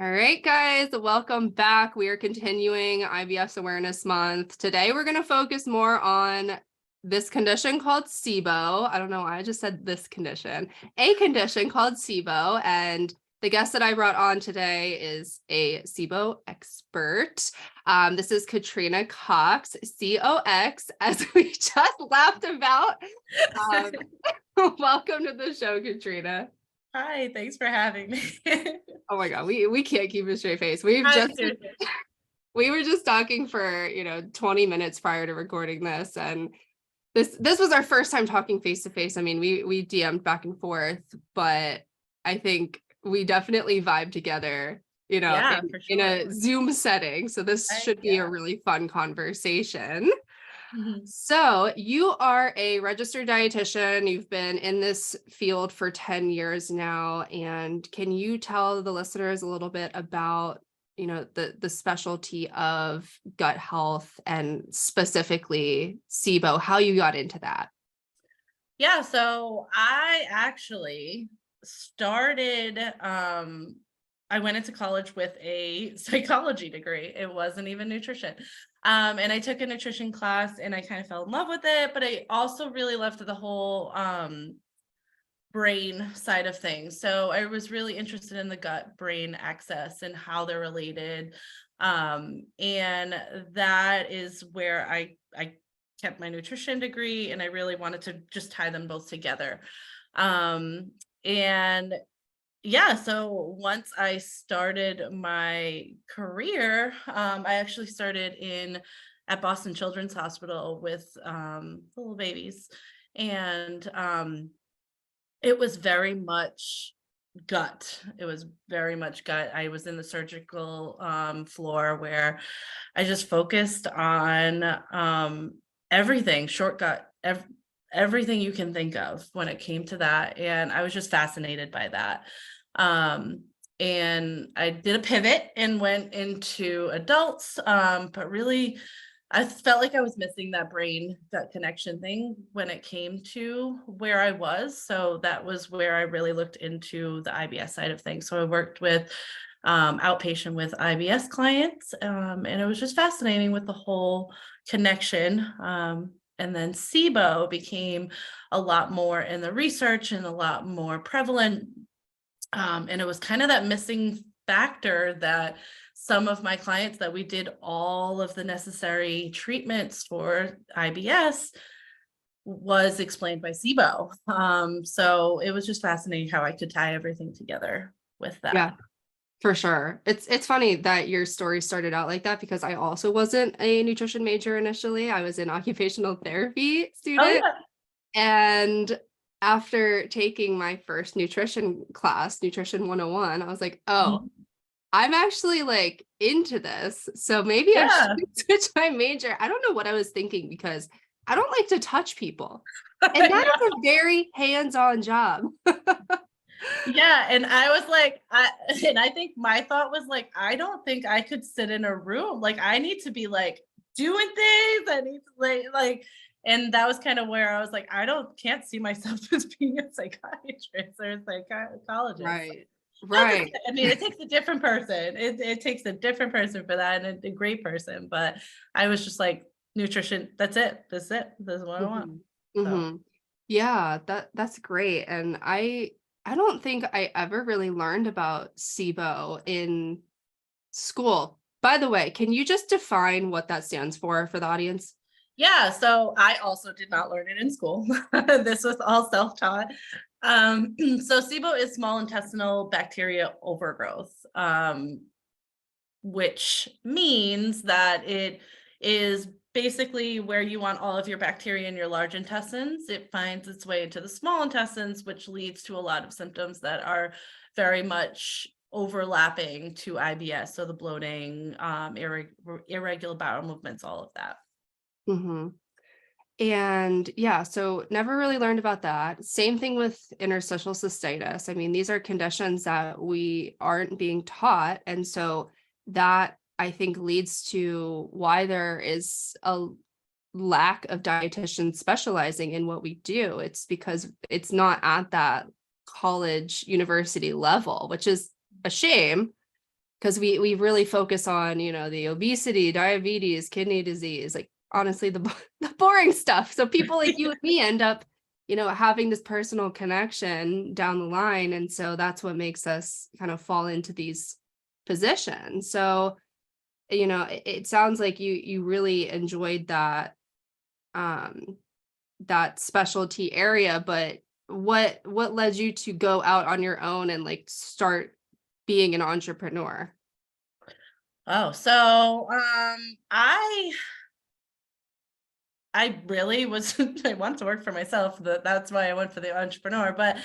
All right, guys, welcome back. We are continuing IBS Awareness Month. Today, we're going to focus more on this condition called SIBO. I don't know why I just said this condition. A condition called SIBO. And the guest that I brought on today is a SIBO expert. This is Katrina Cox, COX, as we just laughed about. Welcome to the show, Katrina. Hi, thanks for having me. Oh my God, we can't keep a straight face. We were just talking for 20 minutes prior to recording this, and this was our first time talking face to face. I mean, we DM'd back and forth, but I think we definitely vibe together, Yeah, for in sure. a Zoom setting. So this should be a really fun conversation. Mhm. So you are a registered dietitian. You've been in this field for 10 years now. And can you tell the listeners a little bit about, the specialty of gut health and specifically SIBO, how you got into that? Yeah, so I actually started I went into college with a psychology degree. It wasn't even nutrition. And I took a nutrition class and I kind of fell in love with it, but I also really loved the whole brain side of things. So I was really interested in the gut brain axis and how they're related. And that is where I kept my nutrition degree, and I really wanted to just tie them both together. And yeah, so once I started my career, I actually started at Boston Children's Hospital with little babies. And it was very much gut. It was very much gut. I was in the surgical floor where I just focused on everything, short gut, everything you can think of when it came to that. And I was just fascinated by that. And I did a pivot and went into adults, but really I felt like I was missing that brain gut connection thing when it came to where I was. So that was where I really looked into the IBS side of things. So I worked with outpatient with IBS clients, and it was just fascinating with the whole connection. And then SIBO became a lot more in the research and a lot more prevalent. And it was kind of that missing factor that some of my clients that we did all of the necessary treatments for IBS was explained by SIBO. So it was just fascinating how I could tie everything together with that. Yeah, for sure. It's funny that your story started out like that because I also wasn't a nutrition major initially. I was an occupational therapy Oh student. yeah. And after taking my first nutrition class, Nutrition 101, I was like, oh, I'm actually like into this. So maybe I Yeah. should switch my major. I don't know what I was thinking because I don't like to touch people. And that is a very hands-on job. Yeah, and I was like, and I think my thought was like, I don't think I could sit in a room. Like, I need to be like doing things. I need to like, and that was kind of where I was like, can't see myself as being a psychiatrist or a psychologist. Right. Right. I mean, it takes a different person. It takes a different person for that, and a great person. But I was just like, nutrition. That's it. That's it. That's what I want. So. Mm-hmm. Yeah, that's great. And I don't think I ever really learned about SIBO in school. By the way, can you just define what that stands for the audience? Yeah, so I also did not learn it in school. This was all self-taught. So SIBO is small intestinal bacteria overgrowth, which means that it is basically where you want all of your bacteria in your large intestines. It finds its way into the small intestines, which leads to a lot of symptoms that are very much overlapping to IBS. So the bloating, irregular bowel movements, all of that. Mm-hmm. And yeah, so never really learned about that. Same thing with interstitial cystitis. I mean, these are conditions that we aren't being taught. And so that I think leads to why there is a lack of dietitians specializing in what we do. It's because it's not at that college, university level, which is a shame. because we really focus on, the obesity, diabetes, kidney disease, like honestly, the boring stuff. So people like you and me end up, having this personal connection down the line. And so that's what makes us kind of fall into these positions. So, it sounds like you really enjoyed that, that specialty area, but what led you to go out on your own and like start being an entrepreneur? Oh, so I really was I wanted to work for myself. That's why I went for the entrepreneur. But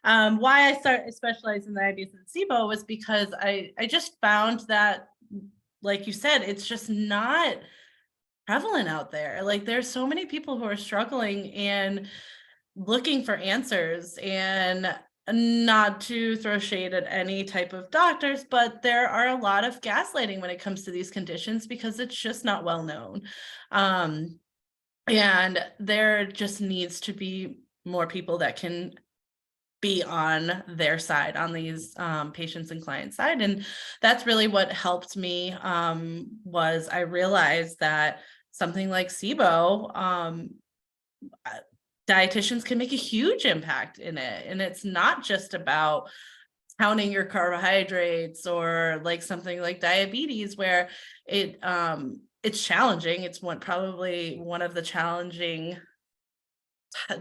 why I started specializing in the IBS and SIBO was because I just found that, like you said, it's just not prevalent out there. Like there's so many people who are struggling and looking for answers, and not to throw shade at any type of doctors, but there are a lot of gaslighting when it comes to these conditions because it's just not well known. And there just needs to be more people that can be on their side, on these patients and clients' side. And that's really what helped me, was I realized that something like SIBO, dietitians can make a huge impact in it. And it's not just about counting your carbohydrates or like something like diabetes where it's challenging. It's probably one of the challenging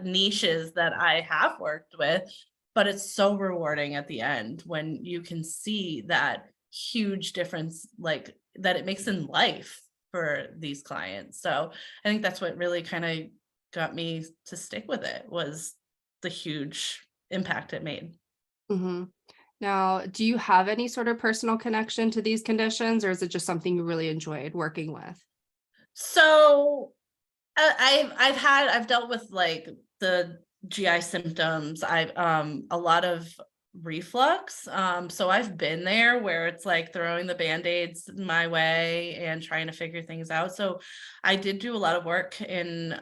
niches that I have worked with, but it's so rewarding at the end when you can see that huge difference, like that it makes in life for these clients. So I think that's what really kind of got me to stick with it, was the huge impact it made. Mm-hmm. Now, do you have any sort of personal connection to these conditions, or is it just something you really enjoyed working with? So I've dealt with like the GI symptoms. I've a lot of reflux. So I've been there where it's like throwing the band-aids my way and trying to figure things out. So I did do a lot of work in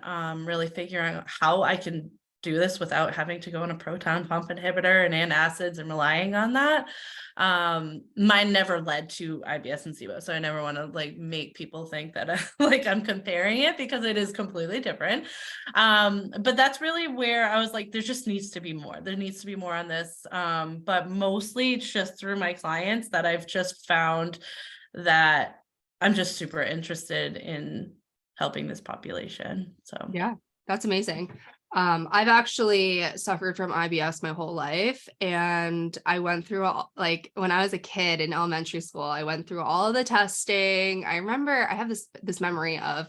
really figuring out how I can do this without having to go on a proton pump inhibitor and antacids and relying on that. Mine never led to IBS and SIBO, so I never want to like make people think that like I'm comparing it, because it is completely different. But that's really where I was like, there just needs to be more. There needs to be more on this. But mostly it's just through my clients that I've just found that I'm just super interested in helping this population. So Yeah, that's amazing. I've actually suffered from IBS my whole life, and I went through like when I was a kid in elementary school, I went through all of the testing. I remember I have this memory of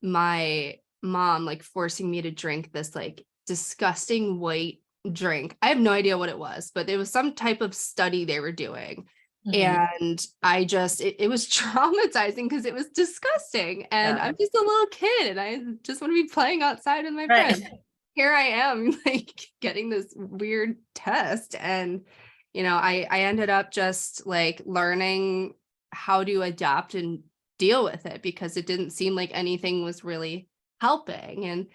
my mom like forcing me to drink this like disgusting white drink. I have no idea what it was, but it was some type of study they were doing. And I just, it was traumatizing because it was disgusting. And yeah. I'm just a little kid and I just want to be playing outside with my Right. friends. Here I am like getting this weird test. And, I ended up just like learning how to adapt and deal with it because it didn't seem like anything was really helping. And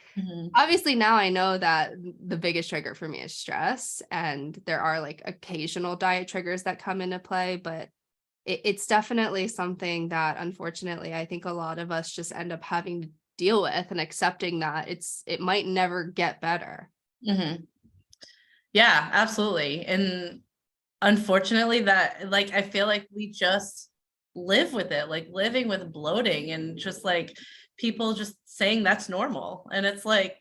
obviously now I know that the biggest trigger for me is stress, and there are like occasional diet triggers that come into play, but it's definitely something that unfortunately I think a lot of us just end up having to deal with and accepting that it might never get better. Yeah, absolutely. And unfortunately that, like, I feel like we just live with it, like living with bloating and just like people just saying that's normal. And it's like,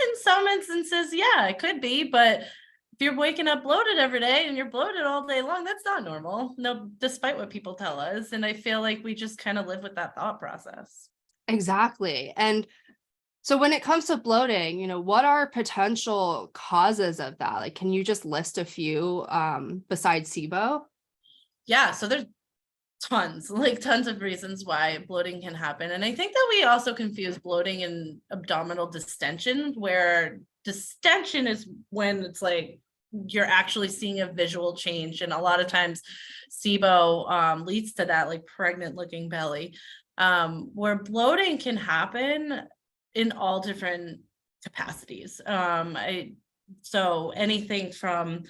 in some instances, yeah, it could be, but if you're waking up bloated every day and you're bloated all day long, that's not normal. No, despite what people tell us. And I feel like we just kind of live with that thought process. Exactly. And so when it comes to bloating, what are potential causes of that? Like, can you just list a few besides SIBO? Yeah, so there's tons of reasons why bloating can happen. And I think that we also confuse bloating and abdominal distension, where distension is when it's like you're actually seeing a visual change. And a lot of times SIBO leads to that like pregnant looking belly, where bloating can happen in all different capacities. So anything from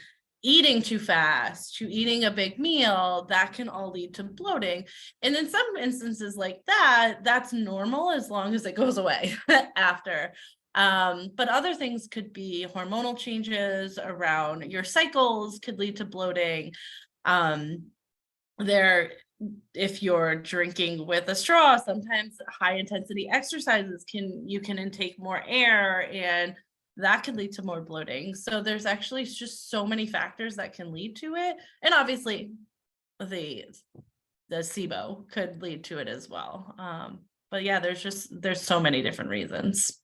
eating too fast to eating a big meal, that can all lead to bloating. And in some instances like that, that's normal as long as it goes away after. But other things could be hormonal changes around your cycles could lead to bloating. If you're drinking with a straw, sometimes high intensity exercises you can intake more air, and that could lead to more bloating. So there's actually just so many factors that can lead to it. And obviously the SIBO could lead to it as well. But yeah, there's so many different reasons.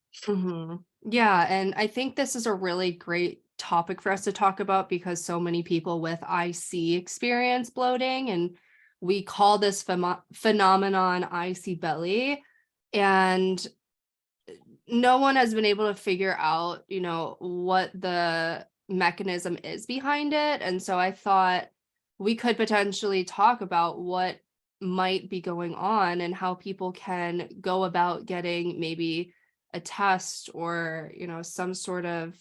Yeah, and I think this is a really great topic for us to talk about because so many people with IC experience bloating, and we call this phenomenon IC belly. And no one has been able to figure out, what the mechanism is behind it. And so I thought we could potentially talk about what might be going on and how people can go about getting maybe a test or, some sort of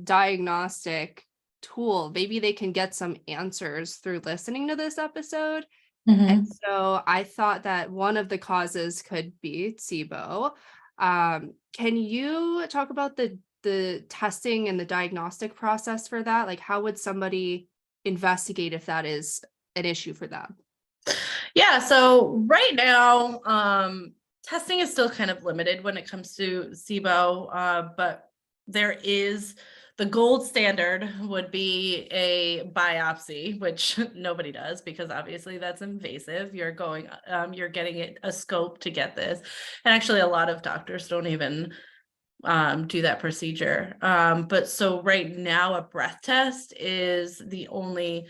diagnostic tool. Maybe they can get some answers through listening to this episode. And so I thought that one of the causes could be SIBO. Can you talk about the testing and the diagnostic process for that? Like, how would somebody investigate if that is an issue for them? Yeah, so right now, testing is still kind of limited when it comes to SIBO, but the gold standard would be a biopsy, which nobody does because obviously that's invasive. You're getting a scope to get this. And actually a lot of doctors don't even do that procedure. But so right now a breath test is the only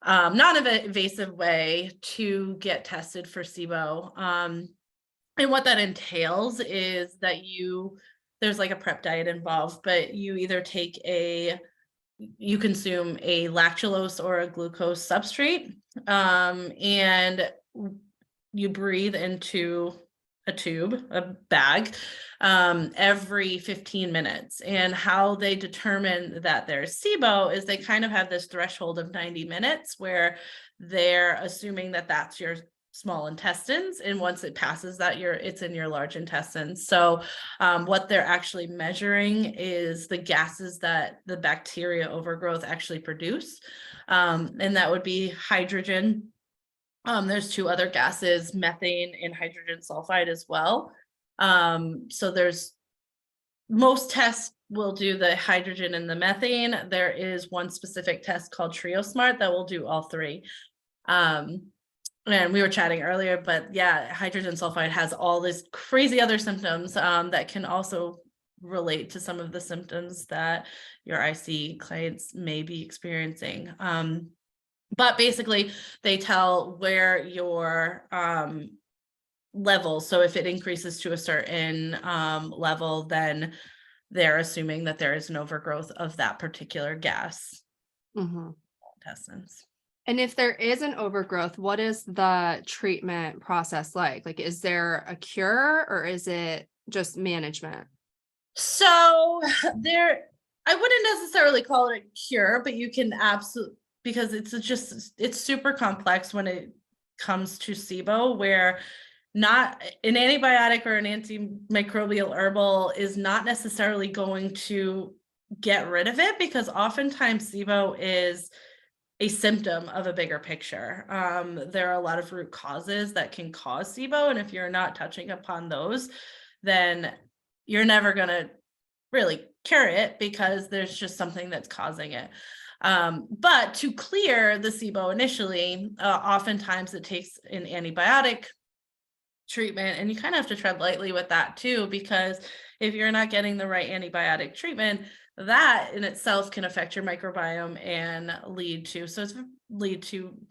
non-invasive way to get tested for SIBO. And what that entails is that there's like a prep diet involved, but you either you consume a lactulose or a glucose substrate, and you breathe into a bag, every 15 minutes. And how they determine that there's SIBO is they kind of have this threshold of 90 minutes where they're assuming that that's your small intestines, and once it passes that, it's in your large intestines. So what they're actually measuring is the gases that the bacteria overgrowth actually produce, and that would be hydrogen. There's two other gases, methane and hydrogen sulfide as well. So most tests will do the hydrogen and the methane. There is one specific test called TrioSmart that will do all three. And we were chatting earlier, but yeah, hydrogen sulfide has all these crazy other symptoms that can also relate to some of the symptoms that your IC clients may be experiencing. But basically, they tell where your level. So if it increases to a certain level, then they're assuming that there is an overgrowth of that particular gas. Intestines. And if there is an overgrowth, what is the treatment process like? Like, is there a cure or is it just management? So I wouldn't necessarily call it a cure, but you can absolutely, because it's super complex when it comes to SIBO, where not an antibiotic or an antimicrobial herbal is not necessarily going to get rid of it, because oftentimes SIBO is a symptom of a bigger picture. There are a lot of root causes that can cause SIBO, and if you're not touching upon those, then you're never going to really cure it because there's just something that's causing it. But to clear the SIBO initially, oftentimes it takes an antibiotic treatment, and you kind of have to tread lightly with that too, because if you're not getting the right antibiotic treatment, that in itself can affect your microbiome and lead to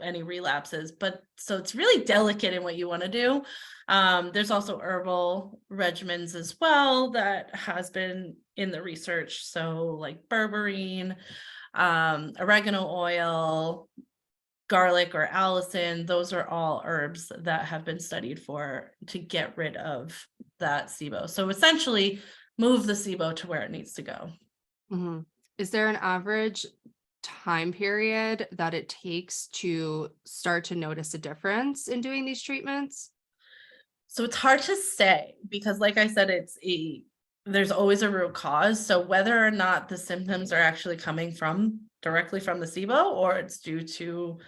any relapses. But so it's really delicate in what you want to do. There's also herbal regimens as well that has been in the research. So like berberine, oregano oil, garlic or allicin, those are all herbs that have been studied to get rid of that SIBO. So essentially move the SIBO to where it needs to go. Is there an average time period that it takes to start to notice a difference in doing these treatments? So it's hard to say because like I said, there's always a root cause. So whether or not the symptoms are actually coming from directly from the SIBO or it's due to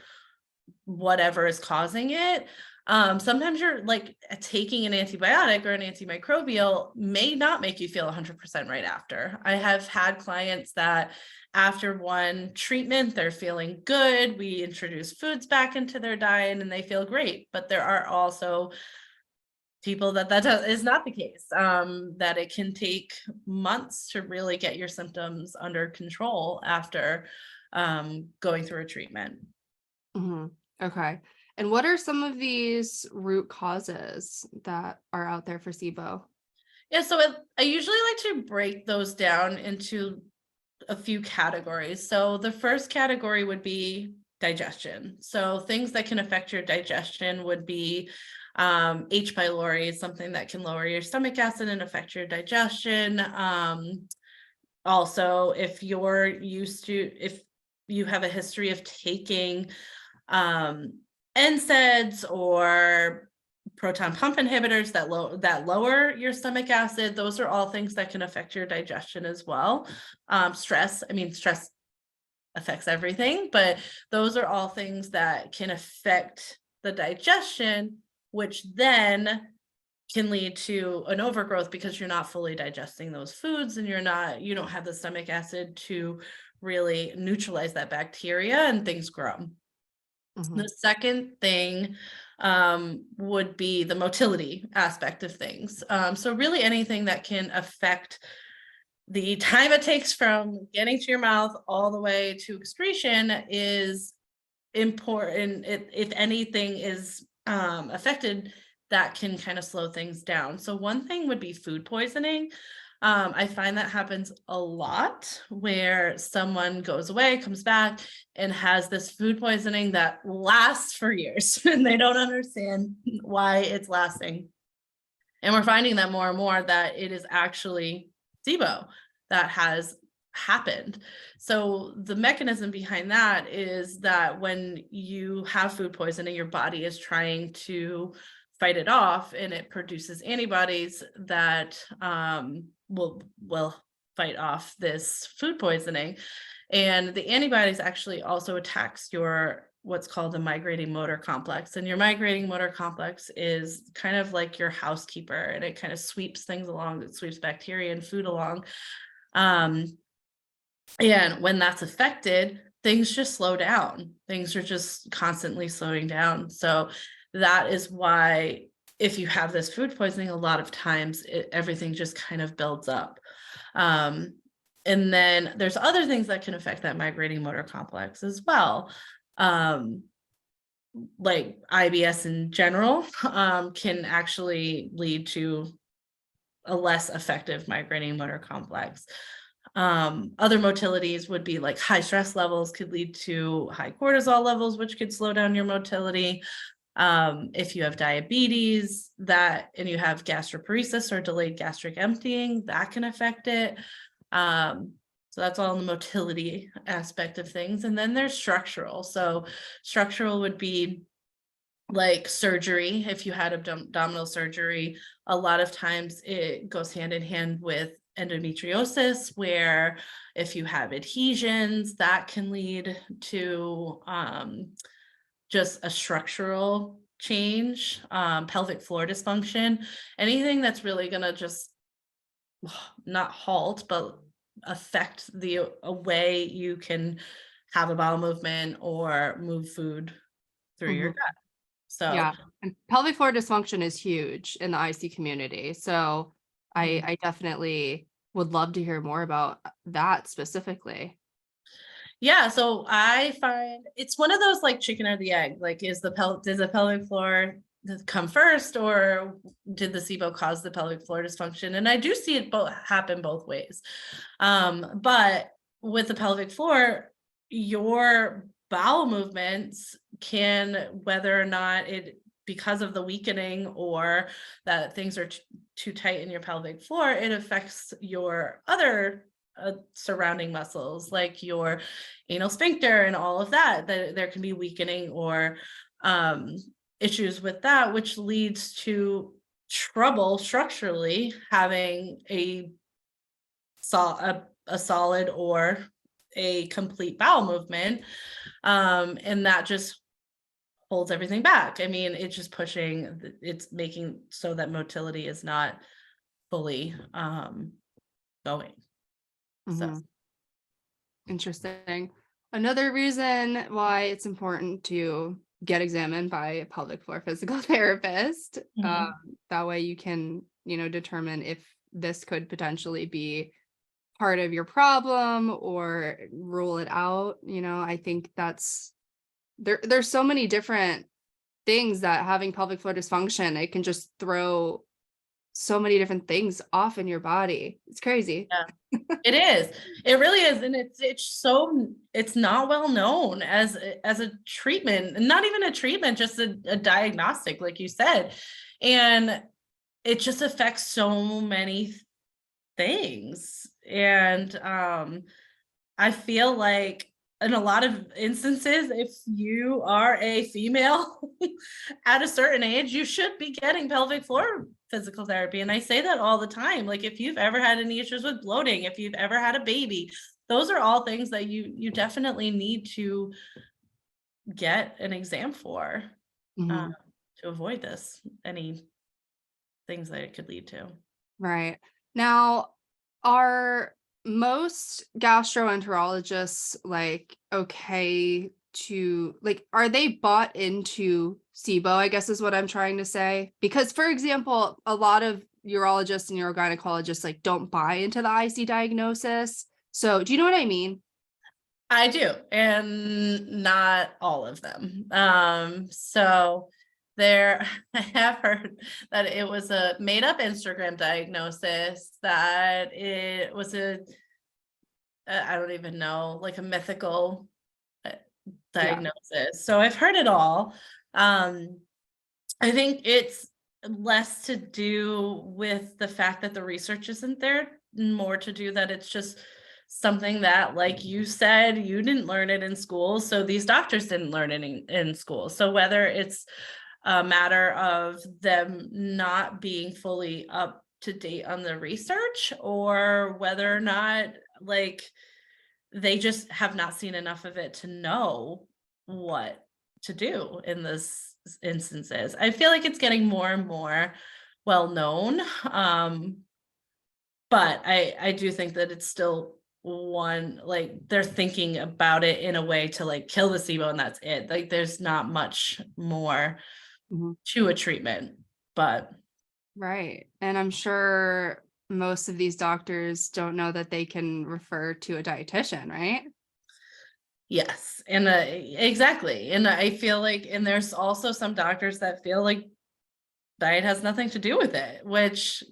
whatever is causing it. Sometimes you're like taking an antibiotic or an antimicrobial may not make you feel 100% right after. I have had clients that after one treatment, they're feeling good. We introduce foods back into their diet and they feel great. But there are also people that is not the case, that it can take months to really get your symptoms under control after going through a treatment. Mhm. Okay. And what are some of these root causes that are out there for SIBO? Yeah, so I usually like to break those down into a few categories. So the first category would be digestion. So things that can affect your digestion would be H. pylori is something that can lower your stomach acid and affect your digestion. Also, if you have a history of taking NSAIDs or proton pump inhibitors that lower your stomach acid, those are all things that can affect your digestion as well. Stress affects everything, but those are all things that can affect the digestion, which then can lead to an overgrowth because you're not fully digesting those foods and you don't have the stomach acid to really neutralize that bacteria and things grow. Mhm. The second thing would be the motility aspect of things. So really anything that can affect the time it takes from getting to your mouth all the way to excretion is important. If anything is affected, that can kind of slow things down. So one thing would be food poisoning. I find that happens a lot where someone goes away, comes back, and has this food poisoning that lasts for years, and they don't understand why it's lasting. And we're finding that more and more that it is actually SIBO that has happened. So the mechanism behind that is that when you have food poisoning, your body is trying to fight it off and it produces antibodies that will fight off this food poisoning. And the antibodies actually also attacks your what's called the migrating motor complex. And your migrating motor complex is kind of like your housekeeper, and it kind of sweeps things along. It sweeps bacteria and food along. And when that's affected, things just slow down. Things are just constantly slowing down. So that is why if you have this food poisoning, a lot of times everything just kind of builds up. And then there's other things that can affect that migrating motor complex as well. Like IBS in general can actually lead to a less effective migrating motor complex. Other motilities would be like high stress levels could lead to high cortisol levels, which could slow down your motility. If you have diabetes and you have gastroparesis or delayed gastric emptying, that can affect it. So that's all in the motility aspect of things. And then there's structural. So structural would be like surgery. If you had abdominal surgery, a lot of times it goes hand in hand with endometriosis, where if you have adhesions, that can lead to just a structural change, pelvic floor dysfunction, anything that's really going to just not halt, but affect the way you can have a bowel movement or move food through your Mhm. gut. So Yeah. And pelvic floor dysfunction is huge in the IC community. So I definitely would love to hear more about that specifically. yeah, so I find it's one of those like chicken or the egg. Like, does the pelvic floor come first, or did the SIBO cause the pelvic floor dysfunction? And I do see it happen both ways. But with the pelvic floor, your bowel movements can, whether or not it because of the weakening or that things are too tight in your pelvic floor, it affects your other surrounding muscles, like your anal sphincter and all of that, that there can be weakening or issues with that, which leads to trouble structurally having a solid or a complete bowel movement. And that just holds everything back. I mean, it's just pushing, it's making so that motility is not fully going. So Interesting. Another reason why it's important to get examined by a pelvic floor physical therapist. That way you can, determine if this could potentially be part of your problem or rule it out. I think that's there's so many different things that having pelvic floor dysfunction, it can just throw so many different things off in your body. It's crazy. Yeah, it is. It really is. And it's not well known as a treatment, and not even a treatment, just a diagnostic, like you said. And it just affects so many things. And I feel like in a lot of instances, if you are a female at a certain age, you should be getting pelvic floor physical therapy. And I say that all the time. Like, if you've ever had any issues with bloating, if you've ever had a baby, those are all things that you definitely need to get an exam for to avoid any things that it could lead to. Right. Now, are most gastroenterologists okay to are they bought into SIBO, I guess is what I'm trying to say? Because, for example, a lot of urologists and urogynecologists don't buy into the IC diagnosis. So do you know what I mean? I do, and not all of them. So I have heard that it was a made up Instagram diagnosis, that it was I don't even know, like a mythical diagnosis. Yeah. So I've heard it all. I think it's less to do with the fact that the research isn't there, more to do that it's just something that, like you said, you didn't learn it in school. So these doctors didn't learn it in school. So whether it's a matter of them not being fully up to date on the research, or whether or not they just have not seen enough of it to know what to do in this instances. I feel like it's getting more and more well known. But I do think that it's still they're thinking about it in a way to kill the SIBO and that's it. There's not much more to a treatment, but. Right. And I'm sure most of these doctors don't know that they can refer to a dietitian, right? Yes. And exactly. And I feel like, and there's also some doctors that feel like diet has nothing to do with it, which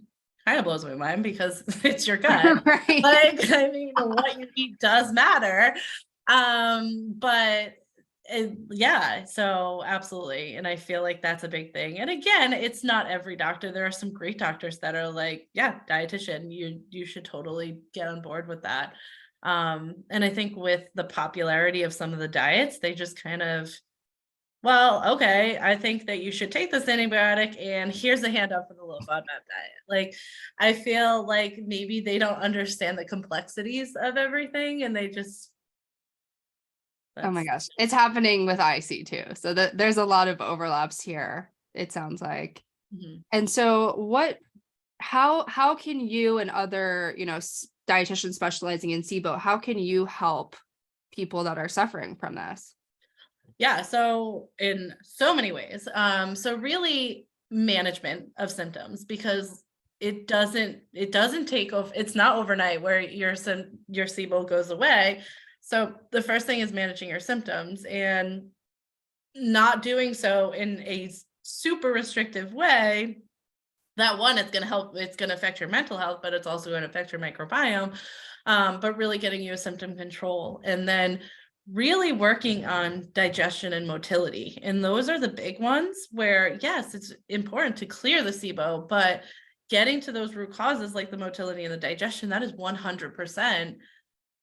kind of blows my mind because it's your gut. Right. I mean, what you eat does matter. But yeah, so absolutely. And I feel like that's a big thing. And again, it's not every doctor. There are some great doctors that are yeah, dietitian, you should totally get on board with that. And I think with the popularity of some of the diets, they just kind of, well, okay, I think that you should take this antibiotic and here's a handout for the low FODMAP diet. I feel like maybe they don't understand the complexities of everything, and they just. Oh my gosh, it's happening with IC too. So there's a lot of overlaps here, it sounds like. And so how can you and other, dietitians specializing in SIBO, how can you help people that are suffering from this? Yeah, so in so many ways. So really management of symptoms, because it doesn't take off. It's not overnight where your SIBO goes away. So the first thing is managing your symptoms, and not doing so in a super restrictive way. That one, it's going to help. It's going to affect your mental health, but it's also going to affect your microbiome. But really getting you a symptom control, and then really working on digestion and motility. And those are the big ones where, yes, it's important to clear the SIBO, but getting to those root causes like the motility and the digestion, that is 100%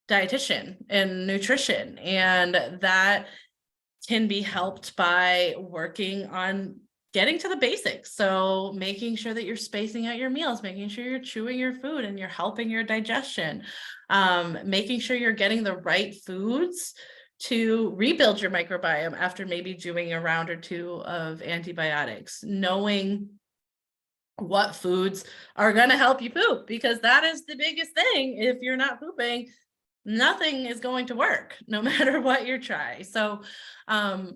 dietitian and nutrition. And that can be helped by working on getting to the basics. So making sure that you're spacing out your meals, making sure you're chewing your food and you're helping your digestion, making sure you're getting the right foods to rebuild your microbiome after maybe doing a round or two of antibiotics, knowing what foods are going to help you poop, because that is the biggest thing. If you're not pooping, nothing is going to work no matter what you try. So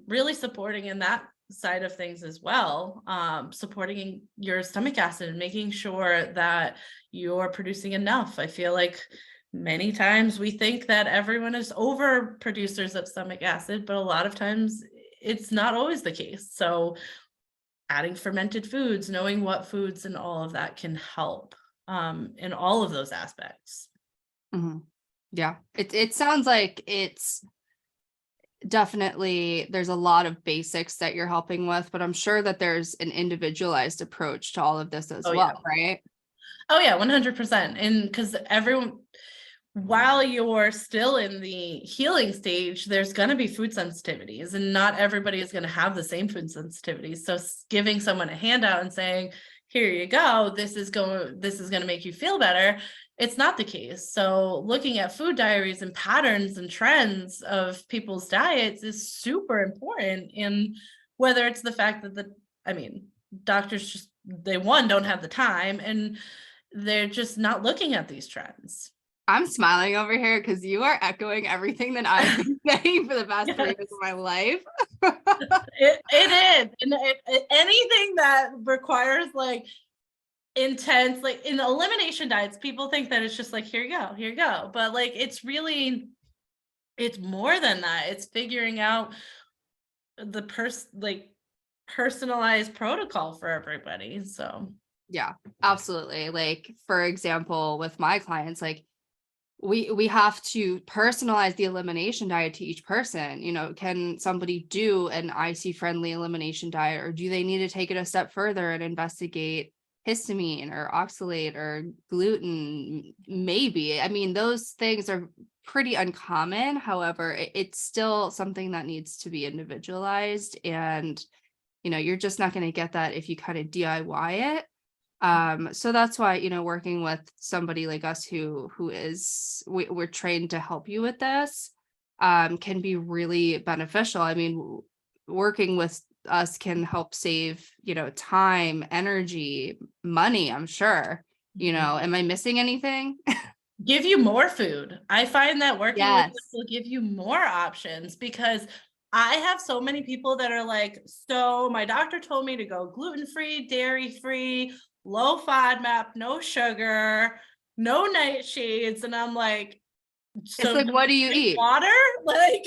really supporting in that side of things as well, supporting your stomach acid and making sure that you're producing enough. I feel like many times we think that everyone is over producers of stomach acid, but a lot of times it's not always the case. So adding fermented foods, knowing what foods and all of that can help in all of those aspects. Mm-hmm. Yeah, it sounds like it's definitely, there's a lot of basics that you're helping with, but I'm sure that there's an individualized approach to all of this as well, right? Oh yeah, 100%. And because everyone, while you're still in the healing stage, there's going to be food sensitivities, and not everybody is going to have the same food sensitivities. So giving someone a handout and saying, here you go, this is going to make you feel better, it's not the case. So looking at food diaries and patterns and trends of people's diets is super important. And whether it's the fact that doctors just, they don't have the time, and they're just not looking at these trends. I'm smiling over here because you are echoing everything that I've been saying for the past 3 years of my life. It is. And anything that requires like intense, like in elimination diets, people think that it's just like, here you go. But like, it's it's more than that. It's figuring out the personalized protocol for everybody. So yeah, absolutely. Like, for example, with my clients, like we have to personalize the elimination diet to each person. You know, can somebody do an IC friendly elimination diet, or do they need to take it a step further and investigate histamine or oxalate or gluten? Maybe. I mean, those things are pretty uncommon. However, it's still something that needs to be individualized, and you know, you're just not going to get that if you kind of DIY it. So that's why, you know, working with somebody like us we're trained to help you with this, can be really beneficial. I mean, working with us can help save, you know, time, energy, money, I'm sure. You know, am I missing anything? Give you more food. I find that working with us will give you more options, because I have so many people that are like, so my doctor told me to go gluten-free, dairy-free, low FODMAP, no sugar, no nightshades. And I'm like, so it's like, what do you eat? Water? Like,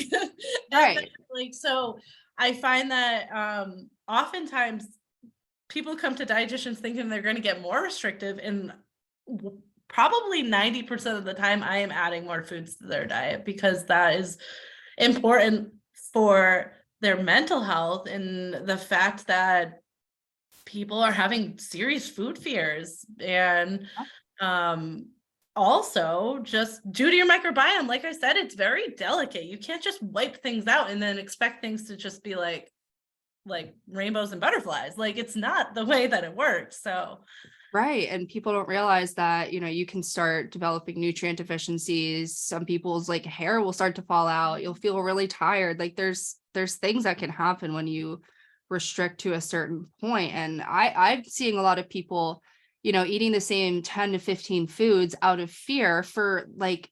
right. Like, so I find that oftentimes people come to dietitians thinking they're going to get more restrictive, and probably 90% of the time I am adding more foods to their diet, because that is important for their mental health, and the fact that people are having serious food fears, and also just due to your microbiome. Like I said, it's very delicate. You can't just wipe things out and then expect things to just be like rainbows and butterflies. Like, it's not the way that it works. So right. And people don't realize that, you know, you can start developing nutrient deficiencies. Some people's like hair will start to fall out. You'll feel really tired. Like there's things that can happen when you restrict to a certain point. And I'm seeing a lot of people, you know, eating the same 10 to 15 foods out of fear for like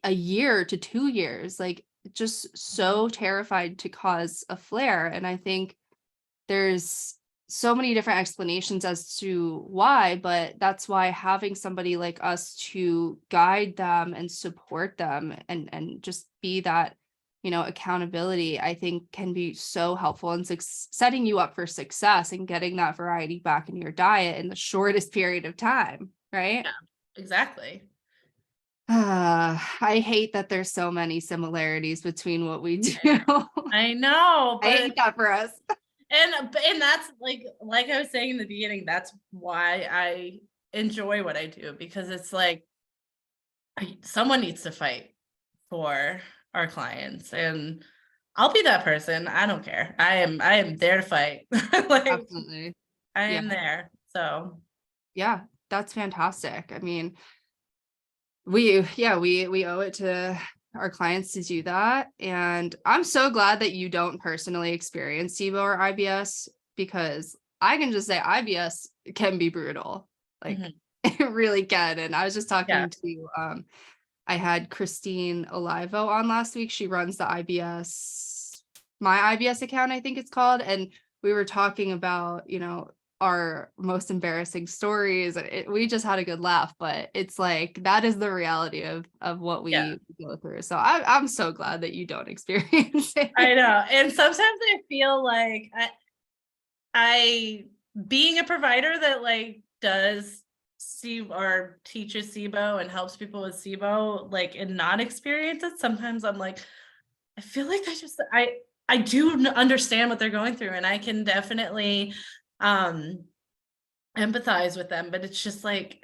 a year to 2 years, like just so terrified to cause a flare. And I think there's so many different explanations as to why, but that's why having somebody like us to guide them and support them and just be that, you know, accountability, I think can be so helpful in setting you up for success and getting that variety back in your diet in the shortest period of time, right? yeah, exactly. I hate that there's so many similarities between what we do. I know, I hate that for us. And that's like I was saying in the beginning, that's why I enjoy what I do, because it's like someone needs to fight for our clients, and I'll be that person. I don't care. I am there to fight. Like Absolutely. I Yeah. am there. So Yeah. That's fantastic. I mean, we owe it to our clients to do that. And I'm so glad that you don't personally experience SIBO or IBS, because I can just say IBS can be brutal. Like mhm, it really can. And I was just yeah. talking to I had Christine Olivo on last week. She runs the IBS, my IBS account, I think it's called. And we were talking about, our most embarrassing stories. We just had a good laugh, but it's like, that is the reality of what Yeah. we go through. So I'm so glad that you don't experience it. I know. And sometimes I feel like I being a provider that like does see or teaches SIBO and helps people with SIBO, like, and not experience it, sometimes I'm like, I feel like I do understand what they're going through, and I can definitely um empathize with them, but it's just like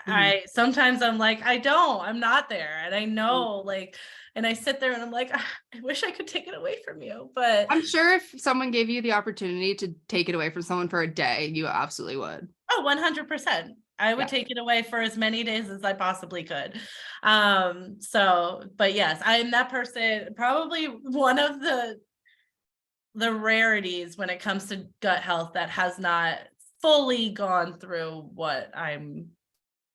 Mhm. I sometimes I'm like, I'm not there. And I know, like, and I sit there and I'm like, I wish I could take it away from you. But I'm sure if someone gave you the opportunity to take it away from someone for a day, you absolutely would. oh, 100%. I would Yeah. take it away for as many days as I possibly could. So, but yes, I am that person, probably one of the rarities when it comes to gut health that has not fully gone through what I'm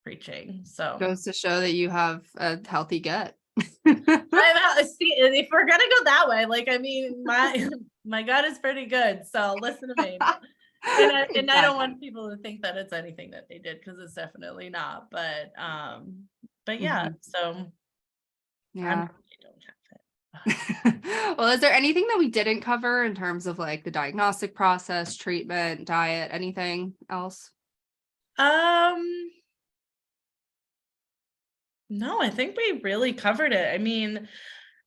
preaching. So Goes to show that you have a healthy gut. see, if we're gonna go that way, like, I mean, my my gut is pretty good, so listen to me. And I don't Exactly. want people to think that it's anything that they did, because it's definitely not. But yeah, Mhm. so I'm Yeah. glad I don't have it. Well, is there anything that we didn't cover in terms of like the diagnostic process, treatment, diet, anything else? Um, no, I think we really covered it. I mean,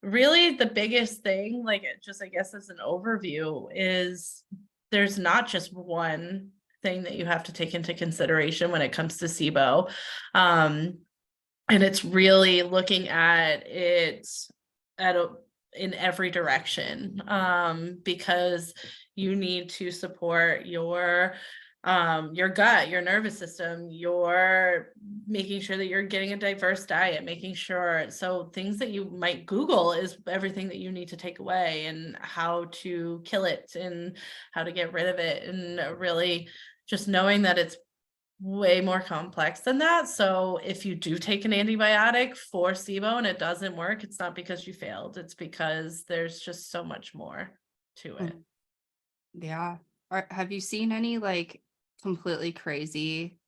really the biggest thing, like, it just, I guess, as an overview, is there's not just one thing that you have to take into consideration when it comes to SIBO. Um, and it's really looking at it at a, in every direction, because you need to support your gut, your nervous system, you're making sure that you're getting a diverse diet, making sure, so things that you might Google is everything that you need to take away, and how to kill it and how to get rid of it, and really just knowing that it's way more complex than that. So if you do take an antibiotic for SIBO and it doesn't work, it's not because you failed. It's because there's just so much more to it. Mm, yeah. Have you seen any like completely crazy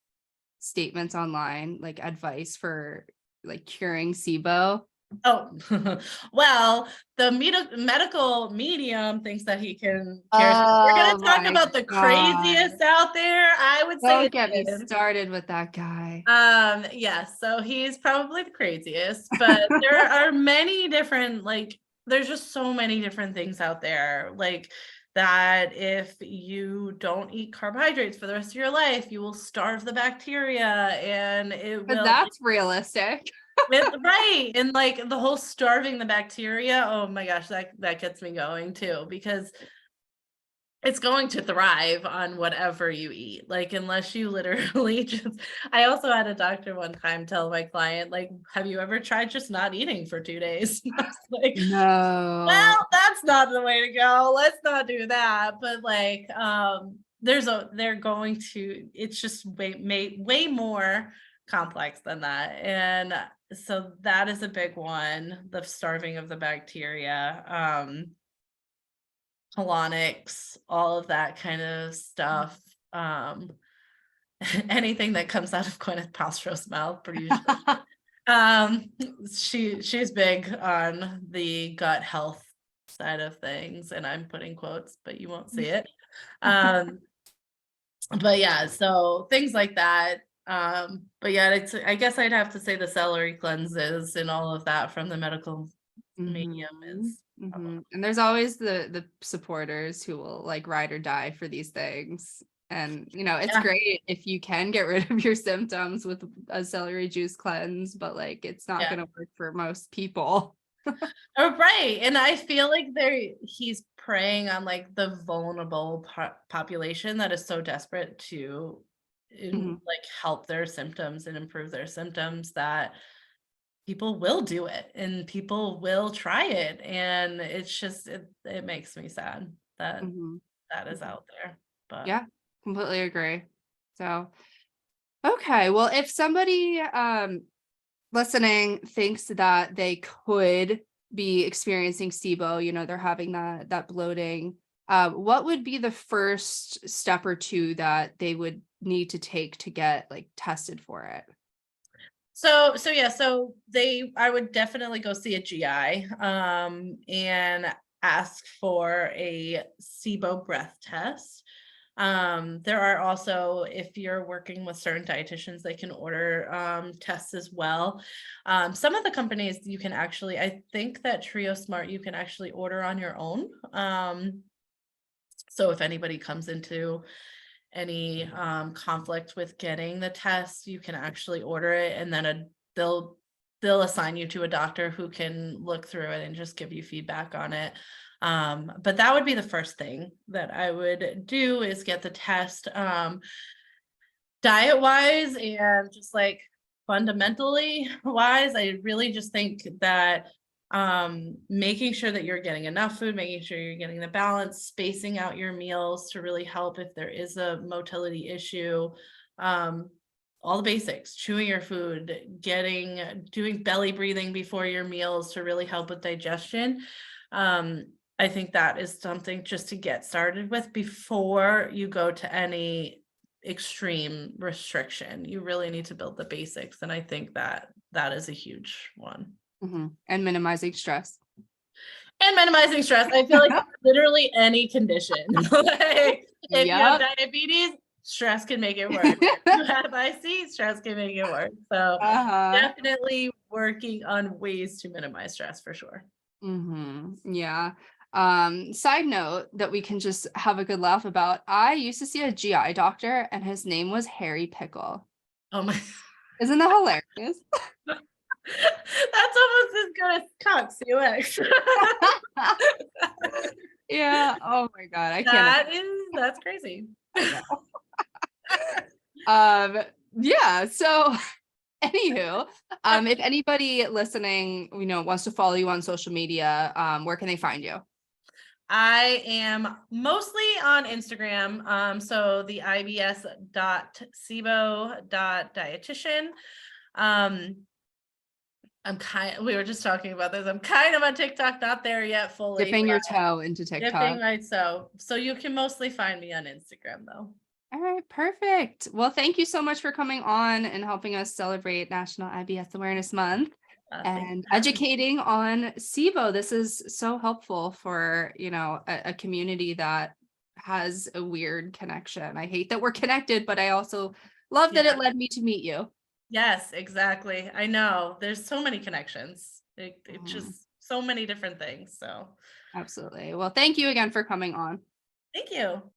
statements online, like advice for like curing SIBO? Oh, well, the medical medium thinks that he can cure. If we're going Oh to talk my about the God. craziest out there, I would say Don't it's get me him. started with that guy. Yes, so he's probably the craziest, but there are many different, like, there's just so many different things out there, like, that if you don't eat carbohydrates for the rest of your life, you will starve the bacteria, and it But will, that's realistic. right, and like the whole starving the bacteria, oh my gosh, that gets me going too, because it's going to thrive on whatever you eat. Like, unless you literally just, I also had a doctor one time tell my client, like, have you ever tried just not eating for 2 days? And I was like, No. well, that's not the way to go. Let's not do that. But like, they're going to, it's just way more complex than that. And so that is a big one, the starving of the bacteria. Colonics, all of that kind of stuff. Um, anything that comes out of Gwyneth Paltrow's mouth, pretty usually. Um, she's big on the gut health side of things, and I'm putting quotes, but you won't see it. Um, but yeah, so things like that. But yeah, it's, I guess I'd have to say the celery cleanses and all of that from the medical medium Mhm, is mhm. And there's always the supporters who will like ride or die for these things. And, it's Yeah. great if you can get rid of your symptoms with a celery juice cleanse, but like, it's not Yeah. going to work for most people. Oh, right. And I feel like he's preying on like the vulnerable population that is so desperate to Mhm. like help their symptoms and improve their symptoms, that people will do it and people will try it. And it's just, it makes me sad that Mhm. that is Mhm. out there. But Yeah, completely agree. So, okay. Well, if somebody listening thinks that they could be experiencing SIBO, they're having that bloating, what would be the first step or two that they would need to take to get like tested for it? so yeah, I would definitely go see a GI and ask for a SIBO breath test. There are also, if you're working with certain dietitians, they can order tests as well. Some of the companies you can actually, I think that Trio Smart you can actually order on your own. So if anybody comes into any conflict with getting the test, you can actually order it, and then they'll assign you to a doctor who can look through it and just give you feedback on it. But that would be the first thing that I would do, is get the test. Diet wise and just like fundamentally wise, I really just think that making sure that you're getting enough food, making sure you're getting the balance, spacing out your meals to really help if there is a motility issue. All the basics, chewing your food, doing belly breathing before your meals to really help with digestion. I think that is something just to get started with before you go to any extreme restriction. You really need to build the basics, and I think that that is a huge one. And minimizing stress. And minimizing stress. I feel like literally any condition. Like if you have Yep. diabetes, stress can make it worse. If you have IC, stress can make it worse. So Uh-huh. definitely working on ways to minimize stress for sure. Yeah. Side note that we can just have a good laugh about. I used to see a GI doctor and his name was Harry Pickle. Oh my Isn't that hilarious? that's almost as good as Cox UX. Yeah. Oh my God. I can't. That's crazy. I know. Yeah. So anywho, if anybody listening, wants to follow you on social media, where can they find you? I am mostly on Instagram. So the ibs.sibo.dietitian. We were just talking about this. I'm kind of on TikTok, not there yet fully, Dipping your but toe into dipping TikTok. my toe. So you can mostly find me on Instagram though. All right, perfect. Well, thank you so much for coming on and helping us celebrate National IBS Awareness Month Thank you and for having me. educating on SIBO. This is so helpful for, a community that has a weird connection. I hate that we're connected, but I also love that Yeah. it led me to meet you. Yes, exactly. I know there's so many connections. It Mhm. just so many different things. So Absolutely. Well, thank you again for coming on. thank you.